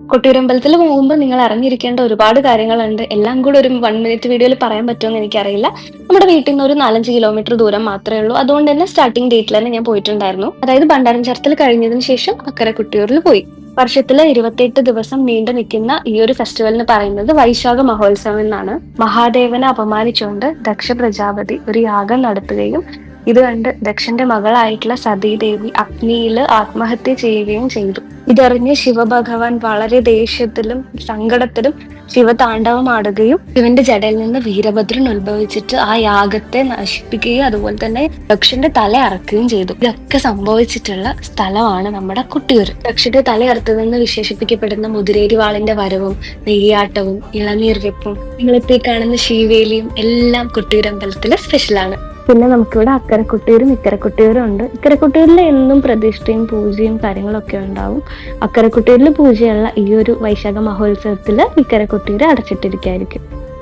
കൊട്ടിയൂരമ്പലത്തിൽ പോകുമ്പോൾ നിങ്ങൾ അറിഞ്ഞിരിക്കേണ്ട ഒരുപാട് കാര്യങ്ങളുണ്ട്. എല്ലാം കൂടെ ഒരു 1 മിനിറ്റ് വീഡിയോയിൽ പറയാൻ പറ്റുമോന്ന് എനിക്കറിയില്ല. നമ്മുടെ വീട്ടിൽ നിന്ന് ഒരു 4-5 കിലോമീറ്റർ ദൂരം മാത്രമേ ഉള്ളൂ. അതുകൊണ്ട് തന്നെ സ്റ്റാർട്ടിംഗ് ഡേറ്റിൽ തന്നെ ഞാൻ പോയിട്ടുണ്ടായിരുന്നു. അതായത് ഭണ്ഡാരം ചർച്ചിൽ കഴിഞ്ഞതിന് ശേഷം അക്കരെ കൊട്ടിയൂരിൽ പോയി. വർഷത്തില് 28 ദിവസം നീണ്ടു നിൽക്കുന്ന ഈ ഒരു ഫെസ്റ്റിവലിന് പറയുന്നത് വൈശാഖ മഹോത്സവം എന്നാണ്. മഹാദേവനെ അപമാനിച്ചുകൊണ്ട് ദക്ഷ പ്രജാപതി ഒരു യാഗം നടത്തുകയും ഇത് കണ്ട് ദക്ഷന്റെ മകളായിട്ടുള്ള സതീദേവി അഗ്നിയിൽ ആത്മഹത്യ ചെയ്യുകയും ചെയ്തു. ഇതറിഞ്ഞ് ശിവഭഗവാൻ വളരെ ദേഷ്യത്തിലും സങ്കടത്തിലും ശിവതാണ്ഡവമാടുകയും ശിവന്റെ ജടയിൽ നിന്ന് വീരഭദ്രൻ ഉത്ഭവിച്ചിട്ട് ആ യാഗത്തെ നശിപ്പിക്കുകയും അതുപോലെ തന്നെ ദക്ഷന്റെ തല അറക്കുകയും ചെയ്തു. ഇതൊക്കെ സംഭവിച്ചിട്ടുള്ള സ്ഥലമാണ് നമ്മുടെ കൊട്ടിയൂർ. ദക്ഷന്റെ തല അറുത്തതെന്ന് വിശേഷിപ്പിക്കപ്പെടുന്ന മുതിരേരി വാളിന്റെ വരവും നെയ്യാട്ടവും ഇളനീർ വെപ്പും നിങ്ങളിപ്പോ ഈ കാണുന്ന ശീവേലിയും എല്ലാം കൊട്ടിയൂരമ്പലത്തിലെ സ്പെഷ്യലാണ്. പിന്നെ നമുക്കിവിടെ അക്കരെ കൊട്ടിയൂരും ഇക്കരെ കൊട്ടിയൂരും ഉണ്ട്. ഇക്കരെ കൊട്ടിയൂരിൽ എന്നും പ്രതിഷ്ഠയും പൂജയും കാര്യങ്ങളൊക്കെ ഉണ്ടാവും. അക്കരെ കൊട്ടിയൂരിൽ പൂജയുള്ള ഈ ഒരു വൈശാഖ മഹോത്സവത്തിൽ ഇക്കരെ കൊട്ടിയൂർ അടച്ചിട്ടിരിക്കുകയായിരിക്കും.